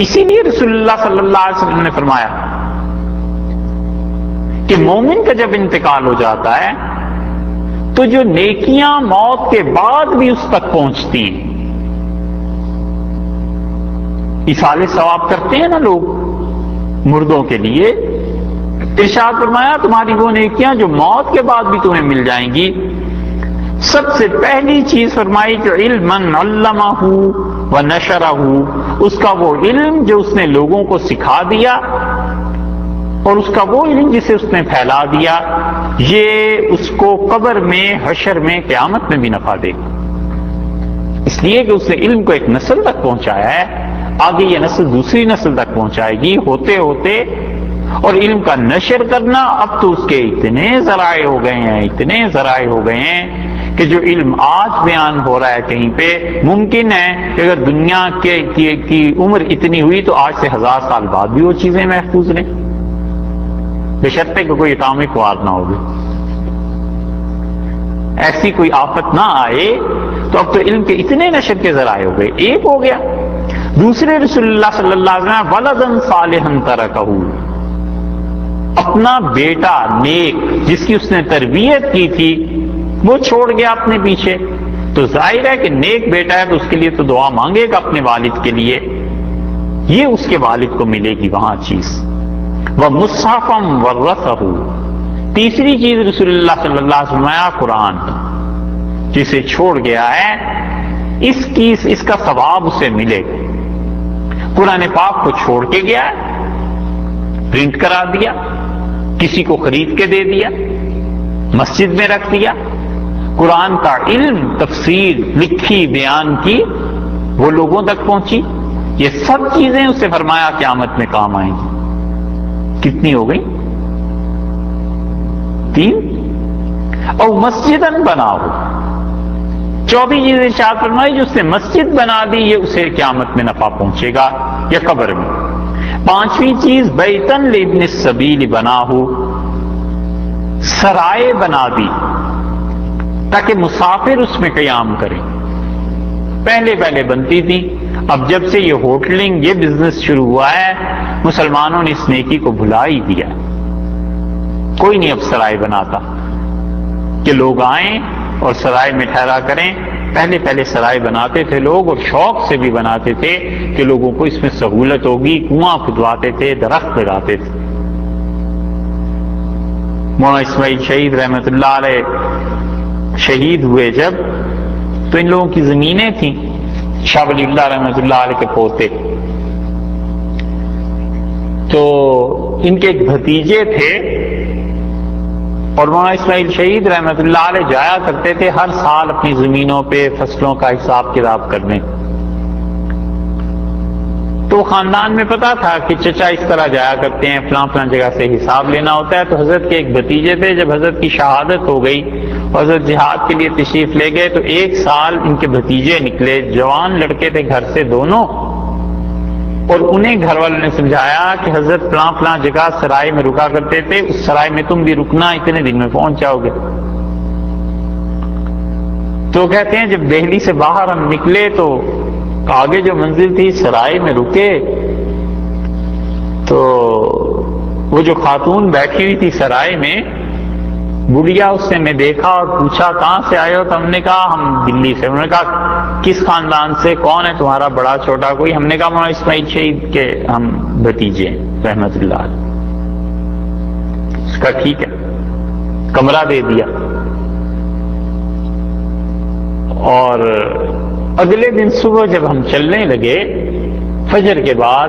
اسی لیے رسول اللہ صلی اللہ علیہ وسلم نے فرمایا کہ مومن کا جب انتقال ہو جاتا ہے تو جو نیکیاں موت کے بعد بھی اس تک پہنچتی ہیں، ایصال ثواب کرتے ہیں نا لوگ مردوں کے لیے، ارشاد فرمایا تمہاری وہ نیکیاں جو موت کے بعد بھی تمہیں مل جائیں گی۔ سب سے پہلی چیز فرمائی کہ علما علمہ ونشرہ، اس کا وہ علم جو اس نے لوگوں کو سکھا دیا اور اس کا وہ علم جسے اس نے پھیلا دیا، یہ اس کو قبر میں، حشر میں، قیامت میں بھی نفع دے گا، اس لیے کہ اس نے علم کو ایک نسل تک پہنچایا ہے، آگے یہ نسل دوسری نسل تک پہنچائے گی ہوتے ہوتے۔ اور علم کا نشر کرنا اب تو اس کے اتنے ذرائع ہو گئے ہیں، اتنے ذرائع ہو گئے ہیں کہ جو علم آج بیان ہو رہا ہے کہیں پہ، ممکن ہے کہ اگر دنیا کی عمر اتنی ہوئی تو آج سے 1000 سال بعد بھی وہ چیزیں محفوظ رہیں، بشرطے کہ کوئی اٹامک وار نہ ہوگی، ایسی کوئی آفت نہ آئے۔ تو اب تو علم کے اتنے نشر کے ذرائع ہو گئے، ایک ہو گیا۔ دوسرے رسول اللہ صلی اللہ علیہ وسلم ولدن صالحا ترکہ، اپنا بیٹا نیک جس کی اس نے تربیت کی تھی وہ چھوڑ گیا اپنے پیچھے، تو ظاہر ہے کہ نیک بیٹا ہے تو اس کے لیے تو دعا مانگے گا اپنے والد کے لیے، یہ اس کے والد کو ملے گی وہاں چیز۔ وَمُصْحَفًا وَرَّثَهُ، تیسری چیز رسول اللہ صلی اللہ علیہ وسلم قرآن جسے چھوڑ گیا ہے اس کا ثواب اسے ملے گا۔ قرآن پاک کو چھوڑ کے گیا ہے، پرنٹ کرا دیا، کسی کو خرید کے دے دیا، مسجد میں رکھ دیا، قرآن کا علم، تفسیر لکھی بیان کی، وہ لوگوں تک پہنچی، یہ سب چیزیں اسے فرمایا قیامت میں کام آئیں گی۔ کتنی ہو گئی؟ 3۔ اور مسجدن بناؤ، چوتھی چیز ارشاد فرمائی جو اس نے مسجد بنا دی یہ اسے قیامت میں نفع پہنچے گا یا قبر میں۔ پانچویں چیز بیتن لابن السبیل بناہو، سرائے بنا دی تاکہ مسافر اس میں قیام کریں۔ پہلے بنتی تھی، اب جب سے یہ ہوٹلنگ، یہ بزنس شروع ہوا ہے، مسلمانوں نے اس نیکی کو بھلا ہی دیا، کوئی نہیں اب سرائے بناتا کہ لوگ آئیں اور سرائے میں ٹھہرا کریں۔ پہلے سرائے بناتے تھے لوگ، اور شوق سے بھی بناتے تھے کہ لوگوں کو اس میں سہولت ہوگی، کنواں کھدواتے تھے، درخت لگاتے تھے۔ مولانا اسماعیل شہید رحمت اللہ علیہ شہید ہوئے جب، تو ان لوگوں کی زمینیں تھیں، شاہ ولی اللہ رحمت اللہ علیہ کے پوتے، تو ان کے ایک بھتیجے تھے اور مولانا اسماعیل شہید رحمت اللہ علیہ جایا کرتے تھے ہر سال اپنی زمینوں پہ فصلوں کا حساب کتاب کرنے۔ تو خاندان میں پتا تھا کہ چچا اس طرح جایا کرتے ہیں، فلاں جگہ سے حساب لینا ہوتا ہے۔ تو حضرت کے ایک بھتیجے تھے، جب حضرت کی شہادت ہو گئی اور حضرت جہاد کے لیے تشریف لے گئے تو 1 سال ان کے بھتیجے نکلے، جوان لڑکے تھے گھر سے دونوں، اور انہیں گھر والوں نے سمجھایا کہ حضرت فلاں جگہ سرائے میں رکا کرتے تھے، اس سرائے میں تم بھی رکنا، اتنے دن میں پہنچ جاؤ گے۔ تو کہتے ہیں جب دہلی سے باہر ہم نکلے تو آگے جو منزل تھی سرائے میں رکے، تو وہ جو خاتون بیٹھی ہوئی تھی سرائے میں، بڑھیا، اس نے میں دیکھا اور پوچھا کہاں سے آئے ہو؟ تو ہم نے کہا ہم دلی سے۔ انہوں نے کہا کس خاندان سے، کون ہے تمہارا بڑا چھوٹا کوئی؟ ہم نے کہا مولانا اسماعیل شہید کے ہم بھتیجے رحمت اللہ علیہ۔ اس کا ٹھیک ہے، کمرہ دے دیا، اور اگلے دن صبح جب ہم چلنے لگے فجر کے بعد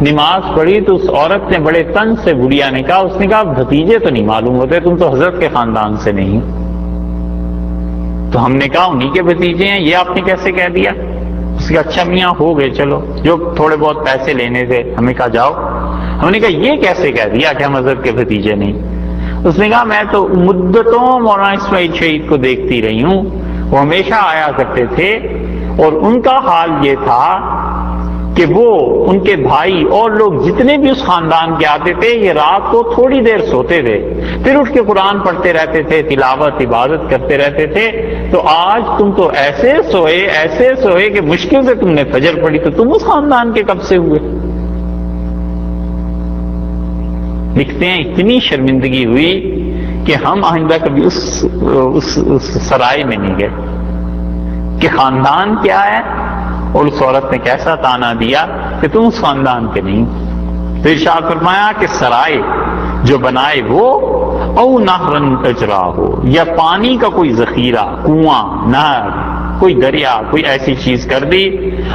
نماز پڑھی تو اس عورت نے بڑے تن سے بڑھیا نے کہا، اس نے کہا بھتیجے تو نہیں معلوم ہوتے، تم تو حضرت کے خاندان سے نہیں۔ تو ہم نے کہا انہی کے بھتیجے ہیں، یہ آپ نے کیسے کہہ دیا؟ اس نے کہا اچھا میاں ہو گئے، چلو جو تھوڑے بہت پیسے لینے تھے۔ ہم نے کہا جاؤ۔ ہم نے کہا یہ کیسے کہہ دیا کہ ہم حضرت کے بھتیجے نہیں؟ اس نے کہا میں تو مدتوں مولانا اسماعیل شہید کو دیکھتی رہی ہوں، وہ ہمیشہ آیا کرتے تھے، اور ان کا حال یہ تھا کہ وہ، ان کے بھائی اور لوگ جتنے بھی اس خاندان کے آتے تھے، یہ رات کو تھوڑی دیر سوتے تھے، پھر اٹھ کے قرآن پڑھتے رہتے تھے، تلاوت عبادت کرتے رہتے تھے۔ تو آج تم تو ایسے سوئے کہ مشکل سے تم نے فجر پڑھی، تو تم اس خاندان کے کب سے ہوئے؟ لکھتے ہیں اتنی شرمندگی ہوئی کہ ہم آئندہ کبھی اس سرائے میں نہیں گئے کہ خاندان کیا ہے، اور اس عورت نے کیسا تانا دیا کہ تم اس خاندان کے نہیں. تو ارشاد فرمایا کہ سرائے جو بنائے وہ او نہرن اجرا ہو، یا پانی کا کوئی ذخیرہ، کنواں، نہر، کوئی دریا، کوئی ایسی چیز کر دی،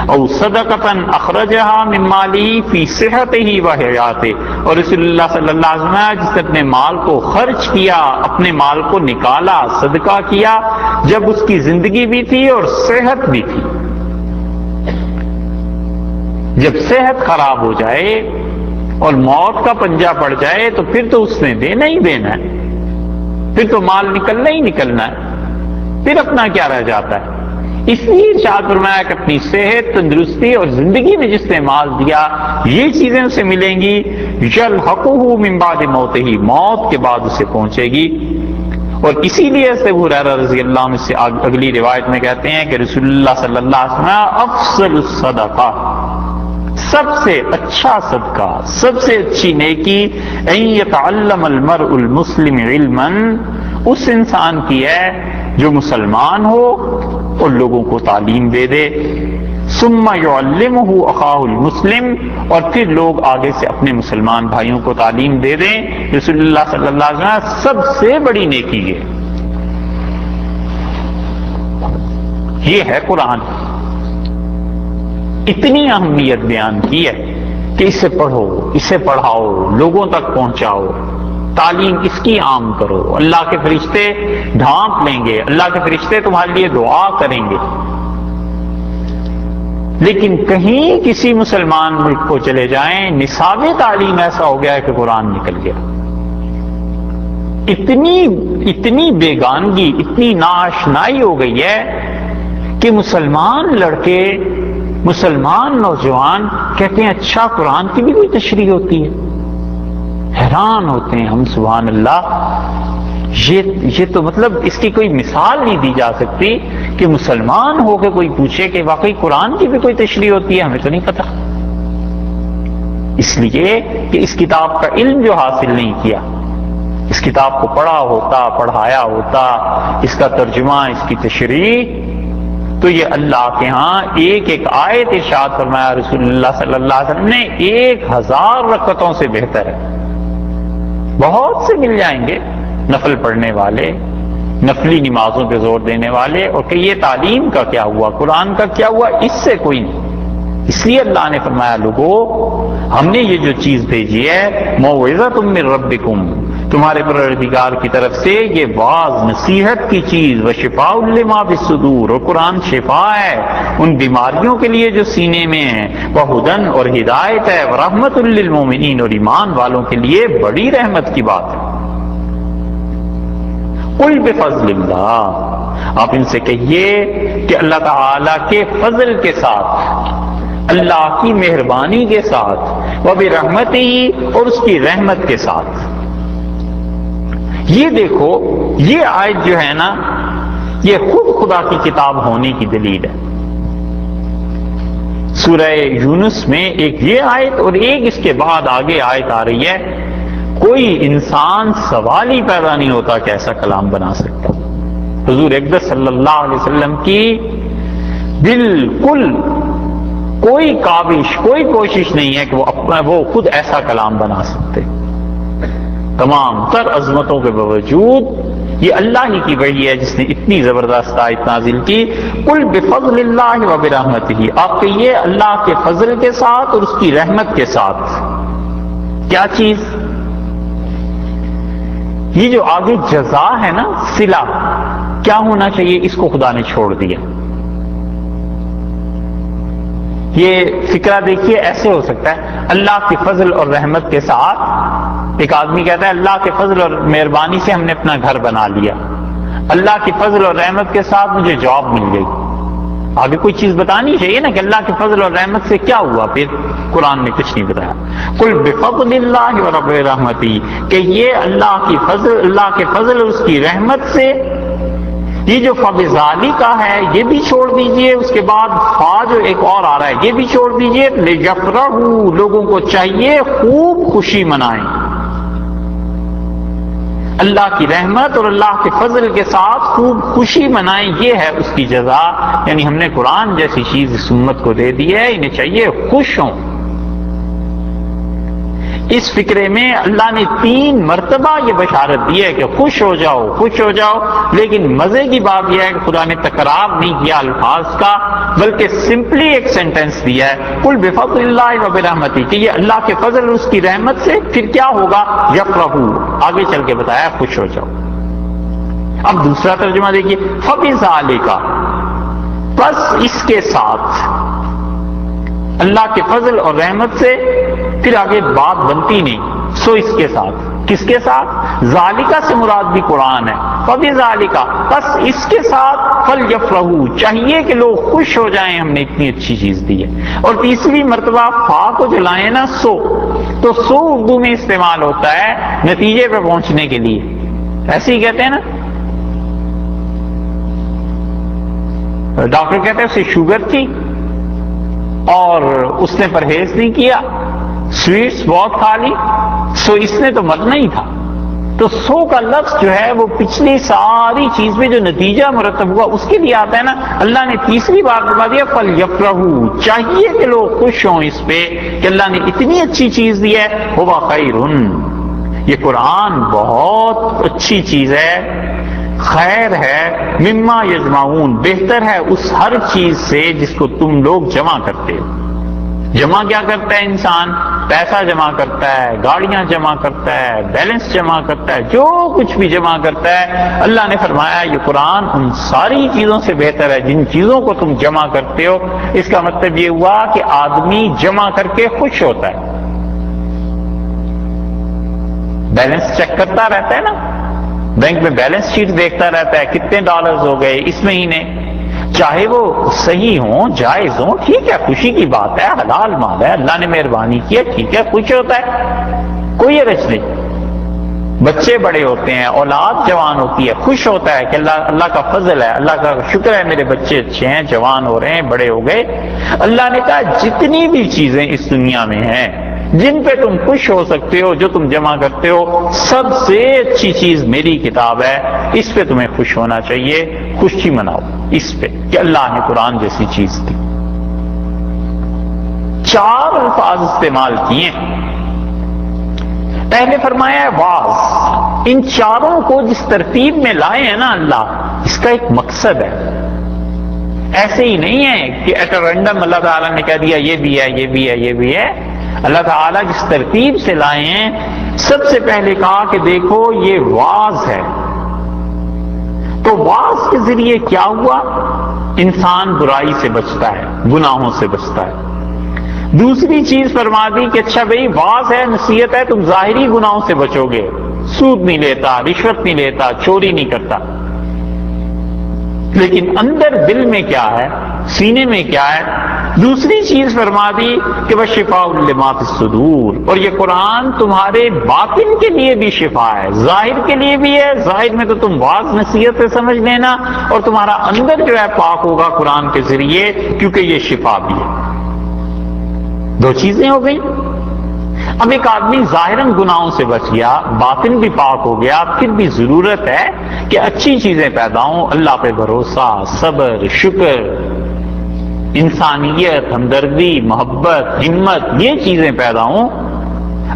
او صدقتن اخرجہا من مالی فی صحتہ و حیاتہ، اور رسول اللہ صلی اللہ علیہ وسلم جس نے اپنے مال کو خرچ کیا، اپنے مال کو نکالا، صدقہ کیا جب اس کی زندگی بھی تھی اور صحت بھی تھی. جب صحت خراب ہو جائے اور موت کا پنجہ پڑ جائے تو پھر تو اس نے دینا ہی دینا ہے، پھر تو مال نکلنا ہی نکلنا ہے، پھر اپنا کیا رہ جاتا ہے. اس لیے ارشاد فرمایا کہ اپنی صحت، تندرستی اور زندگی میں جس نے مال دیا یہ چیزیں اسے ملیں گی. یلحقہ من بعد موتہ، موت کے بعد اسے پہنچے گی. اور اسی لیے ابو ہریرہ رضی اللہ عنہ سے اگلی روایت میں کہتے ہیں کہ رسول اللہ صلی اللہ علیہ وسلم افضل الصدقہ، سب سے اچھا صدقہ، سب سے اچھی نیکی، ان یتعلم المرء المسلم علما، اس انسان کی ہے جو مسلمان ہو اور لوگوں کو تعلیم دے دے. ثم يعلمه اخاه المسلم، اور پھر لوگ آگے سے اپنے مسلمان بھائیوں کو تعلیم دے دیں. رسول اللہ صلی اللہ علیہ وسلم سب سے بڑی نیکی یہ ہے قرآن. اتنی اہمیت بیان کی ہے کہ اسے پڑھو، اسے پڑھاؤ، لوگوں تک پہنچاؤ، تعلیم اس کی عام کرو. اللہ کے فرشتے ڈھانپ لیں گے، اللہ کے فرشتے تمہارے لیے دعا کریں گے. لیکن کہیں کسی مسلمان ملک کو چلے جائیں، نصاب تعلیم ایسا ہو گیا ہے کہ قرآن نکل گیا. اتنی بیگانگی، اتنی ناآشنائی ہو گئی ہے کہ مسلمان لڑکے، مسلمان نوجوان کہتے ہیں اچھا قرآن کی بھی کوئی تشریح ہوتی ہے. حیران ہوتے ہیں ہم، سبحان اللہ. یہ تو مطلب اس کی کوئی مثال نہیں دی جا سکتی کہ مسلمان ہو کے کوئی پوچھے کہ واقعی قرآن کی بھی کوئی تشریح ہوتی ہے. ہمیں تو نہیں پتا، اس لیے کہ اس کتاب کا علم جو حاصل نہیں کیا، اس کتاب کو پڑھا ہوتا، پڑھایا ہوتا، اس کا ترجمہ، اس کی تشریح، تو یہ اللہ کے ہاں ایک ایک آیت ارشاد فرمایا رسول اللہ صلی اللہ علیہ وسلم نے 1000 رکعتوں سے بہتر ہے. بہت سے مل جائیں گے نفل پڑھنے والے، نفلی نمازوں پہ زور دینے والے، اور کہ یہ تعلیم کا کیا ہوا، قرآن کا کیا ہوا، اس سے کوئی نہیں. اس لیے اللہ نے فرمایا لوگو ہم نے یہ جو چیز بھیجی ہے موعظۃ من ربکم، تمہارے پروردگار کی طرف سے یہ واعظ نصیحت کی چیز، وشفاء لما فی الصدور، اور قرآن شفا ہے ان بیماریوں کے لیے جو سینے میں ہیں، وہدن، اور ہدایت ہے، ورحمۃ للمؤمنین، اور ایمان والوں کے لیے بڑی رحمت کی بات ہے. قل بفضل اللہ، آپ ان سے کہیے کہ اللہ تعالی کے فضل کے ساتھ، اللہ کی مہربانی کے ساتھ، وبرحمتہ، اور اس کی رحمت کے ساتھ. یہ دیکھو یہ آیت جو ہے نا یہ خود خدا کی کتاب ہونے کی دلیل ہے. سورہ یونس میں ایک یہ آیت اور ایک اس کے بعد آگے آیت آ رہی ہے. کوئی انسان سوال ہی پیدا نہیں ہوتا کہ ایسا کلام بنا سکتا. حضور اقدس صلی اللہ علیہ وسلم کی بالکل کوئی کاوش، کوئی کوشش نہیں ہے کہ وہ خود ایسا کلام بنا سکتے. تمام تر عظمتوں کے باوجود یہ اللہ ہی کی وحی ہے جس نے اتنی زبردست آیت نازل کی. قل بفضل اللہ وبرحمتہ، آپ کہیے اللہ کے فضل کے ساتھ اور اس کی رحمت کے ساتھ. کیا چیز؟ یہ جو آگے جزا ہے نا، صلہ، کیا ہونا چاہیے اس کو خدا نے چھوڑ دیا. یہ فکرہ دیکھیے ایسے ہو سکتا ہے اللہ کے فضل اور رحمت کے ساتھ. ایک آدمی کہتا ہے اللہ کے فضل اور مہربانی سے ہم نے اپنا گھر بنا لیا، اللہ کے فضل اور رحمت کے ساتھ مجھے جاب مل گئی. آگے کوئی چیز بتانی چاہیے نا کہ اللہ کے فضل اور رحمت سے کیا ہوا. پھر قرآن نے کچھ نہیں بتایا. قل بفضل اللہ ورحمتہ، کہ یہ اللہ کے فضل اور اس کی رحمت سے. یہ جو فبذالی کا ہے یہ بھی چھوڑ دیجئے، اس کے بعد فا جو ایک اور آ رہا ہے یہ بھی چھوڑ دیجئے. لیفرحوا، لوگوں کو چاہیے خوب خوشی منائیں. اللہ کی رحمت اور اللہ کے فضل کے ساتھ خوب خوشی منائیں، یہ ہے اس کی جزا۔ یعنی ہم نے قرآن جیسی چیز اس امت کو دے دی ہے، انہیں چاہیے خوش ہوں۔ اس فکرے میں اللہ نے 3 مرتبہ یہ بشارت دی ہے کہ خوش ہو جاؤ، خوش ہو جاؤ، لیکن مزے کی بات یہ ہے کہ خدا نے تکرار نہیں کیا الفاظ کا، بلکہ سمپلی ایک سینٹنس دیا ہے، قل بفضل اللہ وبرحمتہ، کہ یہ اللہ کے فضل اور اس کی رحمت سے پھر کیا ہوگا، یفرحوا، آگے چل کے بتایا خوش ہو جاؤ۔ اب دوسرا ترجمہ دیکھیے، فبذالک، بس اس کے ساتھ، اللہ کے فضل اور رحمت سے پھر آگے بات بنتی نہیں، سو اس کے ساتھ، کس کے ساتھ، ذالکہ سے مراد بھی قرآن ہے، فبذالک، بس اس کے ساتھ فلیفرحوا، چاہیے کہ لوگ خوش ہو جائیں، ہم نے اتنی اچھی چیز دی ہے۔ اور تیسری مرتبہ فا کو جو لائیں نا سو، تو سو اردو میں استعمال ہوتا ہے نتیجے پہ پہنچنے کے لیے، ایسے ہی کہتے ہیں نا، ڈاکٹر کہتے ہیں اسے شوگر تھی اور اس نے پرہیز نہیں کیا، سویٹس بہت کھا لی، سو اس نے تو مرنا ہی تھا۔ تو سو کا لفظ جو ہے وہ پچھلی ساری چیز میں جو نتیجہ مرتب ہوا اس کے لیے آتا ہے نا، اللہ نے تیسری بار بتا دیا فلیفرحوا، چاہیے کہ لوگ خوش ہوں اس پہ کہ اللہ نے اتنی اچھی چیز دی ہے، ہوا خیر، یہ قرآن بہت اچھی چیز ہے، خیر ہے، مما یجمعون، بہتر ہے اس ہر چیز سے جس کو تم لوگ جمع کرتے ہو۔ جمع کیا کرتا ہے انسان؟ پیسہ جمع کرتا ہے، گاڑیاں جمع کرتا ہے، بیلنس جمع کرتا ہے، جو کچھ بھی جمع کرتا ہے، اللہ نے فرمایا یہ قرآن ان ساری چیزوں سے بہتر ہے جن چیزوں کو تم جمع کرتے ہو۔ اس کا مطلب یہ ہوا کہ آدمی جمع کر کے خوش ہوتا ہے، بیلنس چیک کرتا رہتا ہے نا، بینک میں بیلنس شیٹ دیکھتا رہتا ہے کتنے ڈالرز ہو گئے اس مہینے، چاہے وہ صحیح ہوں، جائز ہوں، ٹھیک ہے، خوشی کی بات ہے، حلال مال ہے، اللہ نے مہربانی کی ہے، ٹھیک ہے، خوش ہوتا ہے، کوئی حرج نہیں۔ بچے بڑے ہوتے ہیں، اولاد جوان ہوتی ہے، خوش ہوتا ہے کہ اللہ کا فضل ہے، اللہ کا شکر ہے میرے بچے اچھے ہیں، جوان ہو رہے ہیں، بڑے ہو گئے۔ اللہ نے کہا جتنی بھی چیزیں اس دنیا میں ہیں جن پہ تم خوش ہو سکتے ہو، جو تم جمع کرتے ہو، سب سے اچھی چیز میری کتاب ہے، اس پہ تمہیں خوش ہونا چاہیے، خوشی مناؤ اس پہ کہ اللہ نے قرآن جیسی چیز دی۔ 4 الفاظ استعمال کیے، پہلے فرمایا ہے واز، ان چاروں کو جس ترتیب میں لائے ہیں نا اللہ، اس کا ایک مقصد ہے، ایسے ہی نہیں ہے کہ ایٹ رینڈم اللہ تعالیٰ نے کہہ دیا یہ بھی ہے، یہ بھی ہے، یہ بھی ہے۔ اللہ تعالیٰ جس ترتیب سے لائے ہیں، سب سے پہلے کہا کہ دیکھو یہ واز ہے، تو واز کے ذریعے کیا ہوا، انسان برائی سے بچتا ہے، گناہوں سے بچتا ہے۔ دوسری چیز فرما دی کہ اچھا بھئی واز ہے، نصیحت ہے، تم ظاہری گناہوں سے بچو گے، سود نہیں لیتا، رشوت نہیں لیتا، چوری نہیں کرتا، لیکن اندر دل میں کیا ہے، سینے میں کیا ہے۔ دوسری چیز فرما دی کہ وشفاء لما فی الصدور، اور یہ قرآن تمہارے باطن کے لیے بھی شفا ہے، ظاہر کے لیے بھی ہے، ظاہر میں تو تم واز نصیحت سے سمجھ لینا، اور تمہارا اندر جو ہے پاک ہوگا قرآن کے ذریعے، کیونکہ یہ شفا بھی ہے۔ 2 چیزیں ہو گئی۔ اب ایک آدمی ظاہراً گناہوں سے بچ گیا، باطن بھی پاک ہو گیا، پھر بھی ضرورت ہے کہ اچھی چیزیں پیدا ہوں، اللہ پہ بھروسہ، صبر، شکر، انسانیت، ہمدردی، محبت، ہمت، یہ چیزیں پیدا ہوں۔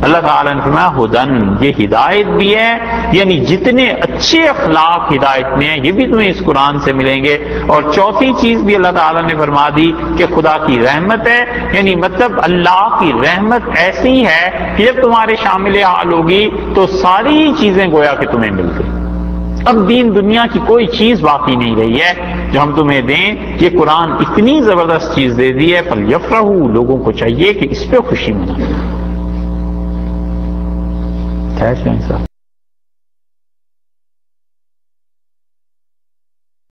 اللہ تعالیٰ نے فرمایا ہدن، یہ ہدایت بھی ہے، یعنی جتنے اچھے اخلاق ہدایت میں ہیں یہ بھی تمہیں اس قرآن سے ملیں گے۔ اور چوتھی چیز بھی اللہ تعالیٰ نے فرما دی کہ خدا کی رحمت ہے، یعنی مطلب اللہ کی رحمت ایسی ہے کہ جب تمہارے شامل حال ہوگی تو ساری چیزیں گویا کہ تمہیں مل گئی۔ اب دین دنیا کی کوئی چیز باقی نہیں رہی ہے جو ہم تمہیں دیں، یہ قرآن اتنی زبردست چیز دے دی ہے، فلیفرحوا، لوگوں کو چاہیے کہ اس پہ خوشی منائیں۔